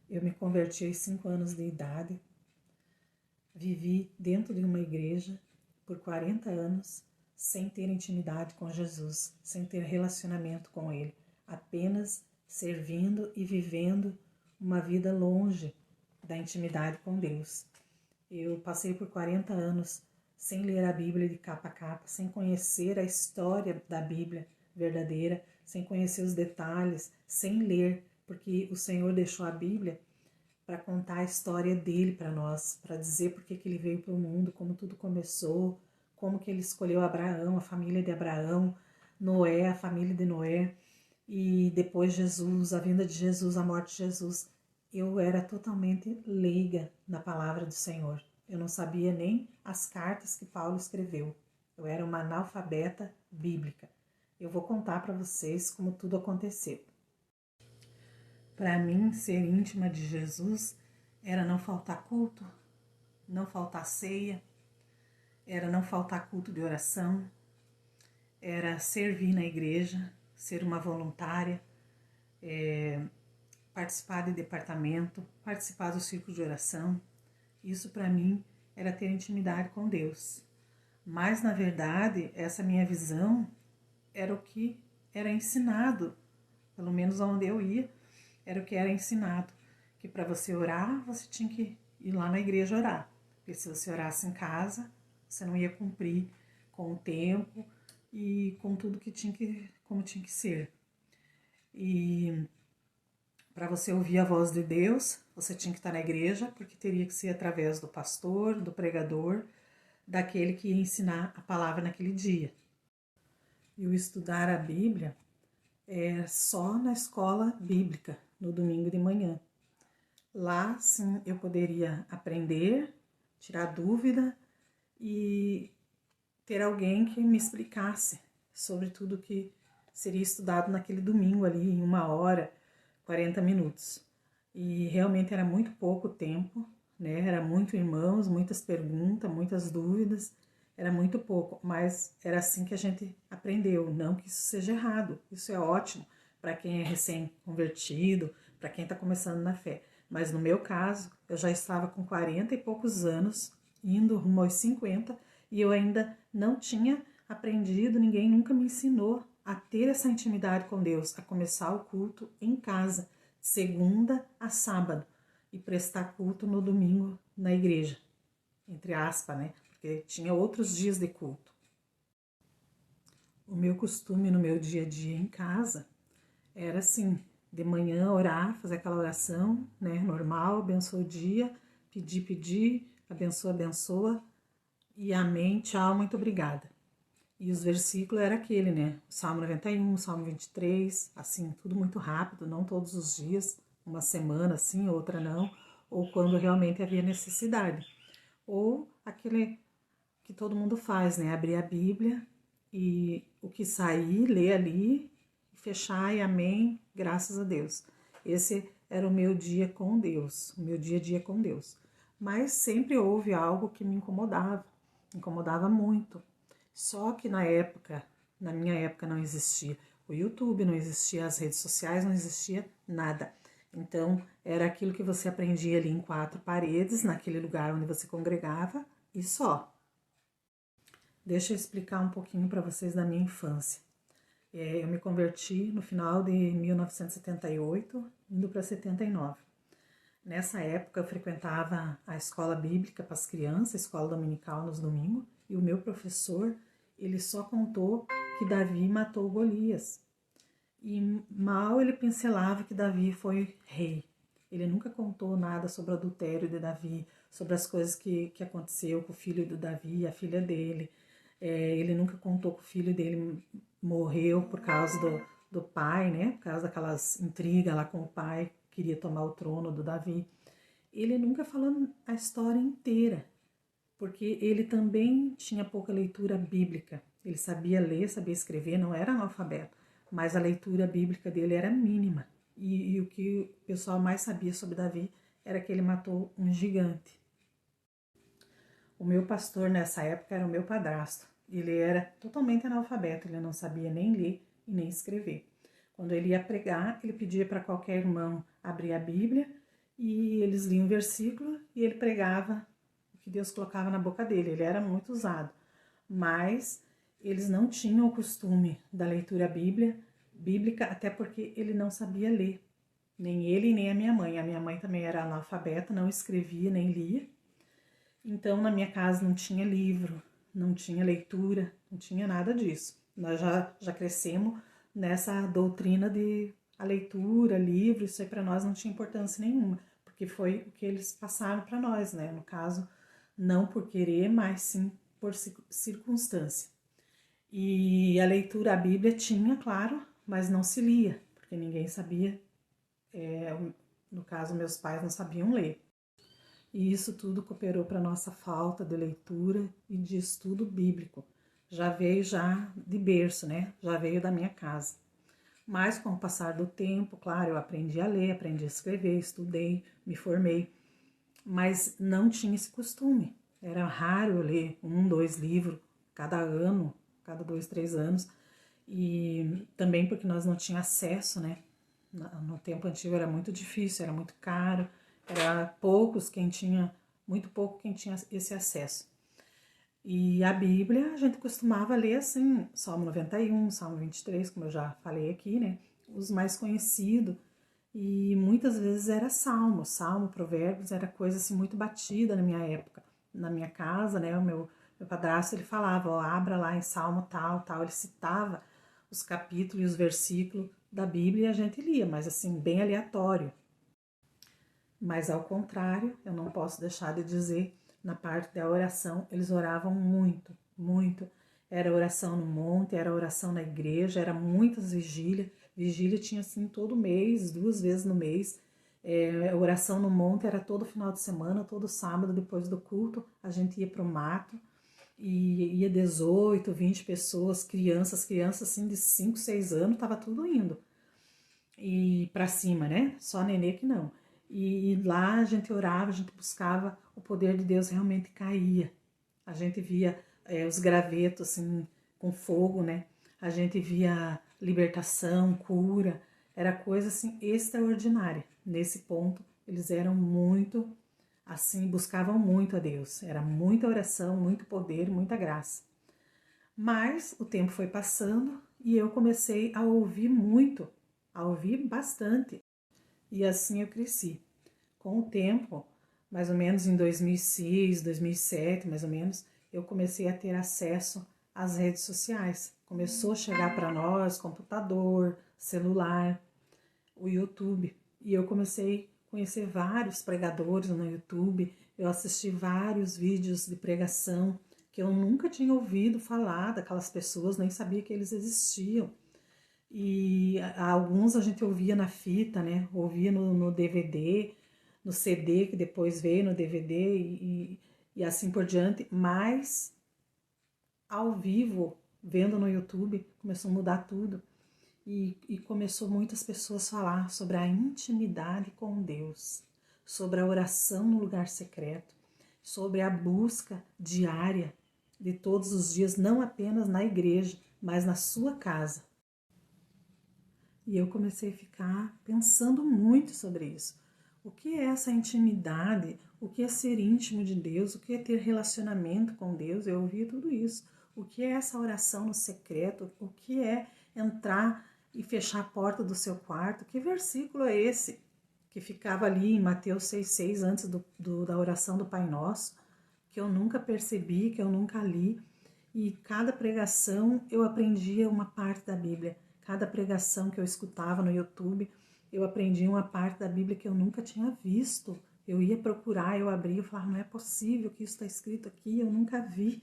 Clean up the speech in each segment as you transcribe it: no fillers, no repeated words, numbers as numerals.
Eu me converti aos 5 anos de idade, vivi dentro de uma igreja por 40 anos sem ter intimidade com Jesus, sem ter relacionamento com Ele, apenas servindo e vivendo uma vida longe da intimidade com Deus. Eu passei por 40 anos sem ler a Bíblia de capa a capa, sem conhecer a história da Bíblia verdadeira, sem conhecer os detalhes, sem ler, porque o Senhor deixou a Bíblia para contar a história dele para nós, para dizer por que ele veio para o mundo, como tudo começou, como que ele escolheu Abraão, a família de Abraão, Noé, a família de Noé, e depois Jesus, a vinda de Jesus, a morte de Jesus. Eu era totalmente leiga na palavra do Senhor. Eu não sabia nem as cartas que Paulo escreveu. Eu era uma analfabeta bíblica. Eu vou contar para vocês como tudo aconteceu. Para mim, ser íntima de Jesus era não faltar culto, não faltar ceia, era não faltar culto de oração, era servir na igreja, ser uma voluntária, participar de departamento, participar do círculo de oração. Isso para mim era ter intimidade com Deus. Mas, na verdade, essa minha visão era o que era ensinado, pelo menos onde eu ia, era o que era ensinado, que para você orar, você tinha que ir lá na igreja orar, porque se você orasse em casa, você não ia cumprir com o tempo e com tudo que tinha que, como tinha que ser. E para você ouvir a voz de Deus, você tinha que estar na igreja, porque teria que ser através do pastor, do pregador, daquele que ia ensinar a palavra naquele dia. E o estudar a Bíblia é só na escola bíblica, no domingo de manhã. Lá, sim, eu poderia aprender, tirar dúvida e ter alguém que me explicasse sobre tudo que seria estudado naquele domingo ali, em 1 hora, 40 minutos. E realmente era muito pouco tempo, né? Era muito irmãos, muitas perguntas, muitas dúvidas, era muito pouco, mas era assim que a gente aprendeu. Não que isso seja errado, isso é ótimo para quem é recém-convertido, para quem está começando na fé. Mas no meu caso, eu já estava com 40 e poucos anos, indo rumo aos 50, e eu ainda não tinha aprendido, ninguém nunca me ensinou a ter essa intimidade com Deus, a começar o culto em casa, segunda a sábado, e prestar culto no domingo na igreja, entre aspas, né? Porque tinha outros dias de culto. O meu costume no meu dia a dia em casa era assim, de manhã orar, fazer aquela oração, né, normal, abençoa o dia, pedir, abençoa, abençoa, e amém, tchau, muito obrigada. E os versículos era aquele, né, Salmo 91, Salmo 23, assim, tudo muito rápido, não todos os dias, uma semana assim, outra não, ou quando realmente havia necessidade. Ou aquele que todo mundo faz, né, abrir a Bíblia e o que sair, ler ali, fechar e amém, graças a Deus. Esse era o meu dia com Deus, o meu dia a dia com Deus. Mas sempre houve algo que me incomodava muito. Só que na minha época não existia o YouTube, não existia as redes sociais, não existia nada. Então, era aquilo que você aprendia ali em 4 paredes, naquele lugar onde você congregava, e só. Deixa eu explicar um pouquinho para vocês da minha infância. Eu me converti no final de 1978, indo para 79. Nessa época eu frequentava a escola bíblica para as crianças, a escola dominical nos domingos, e o meu professor, ele só contou que Davi matou Golias. E mal ele pincelava que Davi foi rei. Ele nunca contou nada sobre o adultério de Davi, sobre as coisas que aconteceu com o filho do Davi e a filha dele. Ele nunca contou que o filho dele morreu por causa do pai, né? Por causa daquelas intrigas lá com o pai, que queria tomar o trono do Davi. Ele nunca falou a história inteira, porque ele também tinha pouca leitura bíblica. Ele sabia ler, sabia escrever, não era analfabeto, mas a leitura bíblica dele era mínima. E o que o pessoal mais sabia sobre Davi era que ele matou um gigante. O meu pastor nessa época era o meu padrasto. Ele era totalmente analfabeto, ele não sabia nem ler e nem escrever. Quando ele ia pregar, ele pedia para qualquer irmão abrir a Bíblia e eles liam um versículo e ele pregava o que Deus colocava na boca dele. Ele era muito usado, mas eles não tinham o costume da leitura bíblica, até porque ele não sabia ler, nem ele nem a minha mãe. A minha mãe também era analfabeta, não escrevia nem lia. Então, na minha casa não tinha livro, não tinha leitura, não tinha nada disso. Nós já crescemos nessa doutrina de a leitura, livro, isso aí para nós não tinha importância nenhuma, porque foi o que eles passaram para nós, né? No caso, não por querer, mas sim por circunstância. E a leitura, a Bíblia tinha, claro, mas não se lia, porque ninguém sabia, no caso, meus pais não sabiam ler. E isso tudo cooperou para a nossa falta de leitura e de estudo bíblico. Já veio já de berço, né? Já veio da minha casa. Mas com o passar do tempo, claro, eu aprendi a ler, aprendi a escrever, estudei, me formei. Mas não tinha esse costume. Era raro eu ler 1, 2 livros cada ano, cada 2, 3 anos. E também porque nós não tínhamos acesso, né? No tempo antigo era muito difícil, era muito caro, era poucos quem tinha, muito pouco quem tinha esse acesso. E a Bíblia a gente costumava ler assim, Salmo 91, Salmo 23, como eu já falei aqui, né? Os mais conhecidos. E muitas vezes era Salmo, Provérbios, era coisa assim muito batida na minha época. Na minha casa, né? O meu padrasto, ele falava, ó, abra lá em Salmo tal, tal. Ele citava os capítulos e os versículos da Bíblia e a gente lia, mas assim, bem aleatório. Mas ao contrário, eu não posso deixar de dizer, na parte da oração, eles oravam muito, muito. Era oração no monte, era oração na igreja, era muitas vigílias. Vigília tinha assim todo mês, 2 vezes no mês. Oração no monte era todo final de semana, todo sábado depois do culto, a gente ia para o mato e ia 18, 20 pessoas, crianças assim de 5, 6 anos, tava tudo indo e para cima, né? Só nenê que não. E lá a gente orava, a gente buscava, o poder de Deus realmente caía. A gente via os gravetos assim com fogo, né? A gente via libertação, cura, era coisa assim extraordinária. Nesse ponto, eles eram muito assim, buscavam muito a Deus. Era muita oração, muito poder, muita graça. Mas o tempo foi passando e eu comecei a ouvir muito, a ouvir bastante. E assim eu cresci. Com o tempo, mais ou menos em 2006, 2007, mais ou menos, eu comecei a ter acesso às redes sociais. Começou a chegar para nós computador, celular, o YouTube. E eu comecei a conhecer vários pregadores no YouTube. Eu assisti vários vídeos de pregação que eu nunca tinha ouvido falar daquelas pessoas, nem sabia que eles existiam. E alguns a gente ouvia na fita, né? Ouvia no DVD, no CD, que depois veio no DVD e assim por diante. Mas ao vivo, vendo no YouTube, começou a mudar tudo. E começou muitas pessoas a falar sobre a intimidade com Deus, sobre a oração no lugar secreto, sobre a busca diária de todos os dias, não apenas na igreja, mas na sua casa. E eu comecei a ficar pensando muito sobre isso. O que é essa intimidade? O que é ser íntimo de Deus? O que é ter relacionamento com Deus? Eu ouvia tudo isso. O que é essa oração no secreto? O que é entrar e fechar a porta do seu quarto? Que versículo é esse que ficava ali em Mateus 6,6 antes da oração do Pai Nosso, que eu nunca percebi, que eu nunca li? E cada pregação eu aprendia uma parte da Bíblia. Cada pregação que eu escutava no YouTube, eu aprendia uma parte da Bíblia que eu nunca tinha visto. Eu ia procurar, eu abria e falava, não é possível que isso está escrito aqui, eu nunca vi.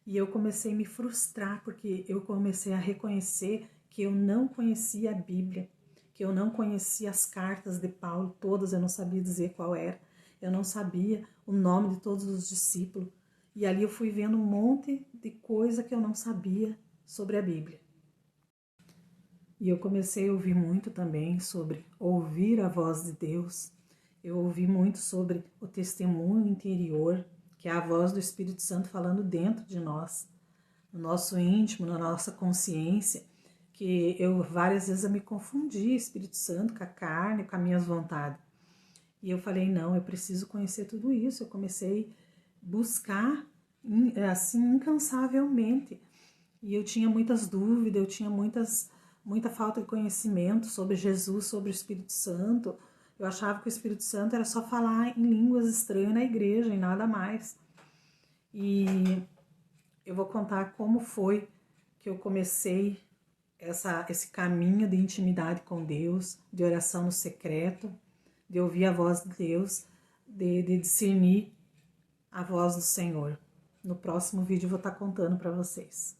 E eu comecei a me frustrar, porque eu comecei a reconhecer que eu não conhecia a Bíblia, que eu não conhecia as cartas de Paulo, todas eu não sabia dizer qual era, eu não sabia o nome de todos os discípulos. E ali eu fui vendo um monte de coisa que eu não sabia sobre a Bíblia. E eu comecei a ouvir muito também sobre ouvir a voz de Deus. Eu ouvi muito sobre o testemunho interior, que é a voz do Espírito Santo falando dentro de nós, no nosso íntimo, na nossa consciência, que eu várias vezes eu me confundi, Espírito Santo, com a carne, com as minhas vontades. E eu falei, não, eu preciso conhecer tudo isso. Eu comecei a buscar assim incansavelmente. E eu tinha muitas dúvidas, eu tinha muita falta de conhecimento sobre Jesus, sobre o Espírito Santo. Eu achava que o Espírito Santo era só falar em línguas estranhas na igreja e nada mais. E eu vou contar como foi que eu comecei esse caminho de intimidade com Deus, de oração no secreto, de ouvir a voz de Deus, de discernir a voz do Senhor. No próximo vídeo eu vou estar contando para vocês.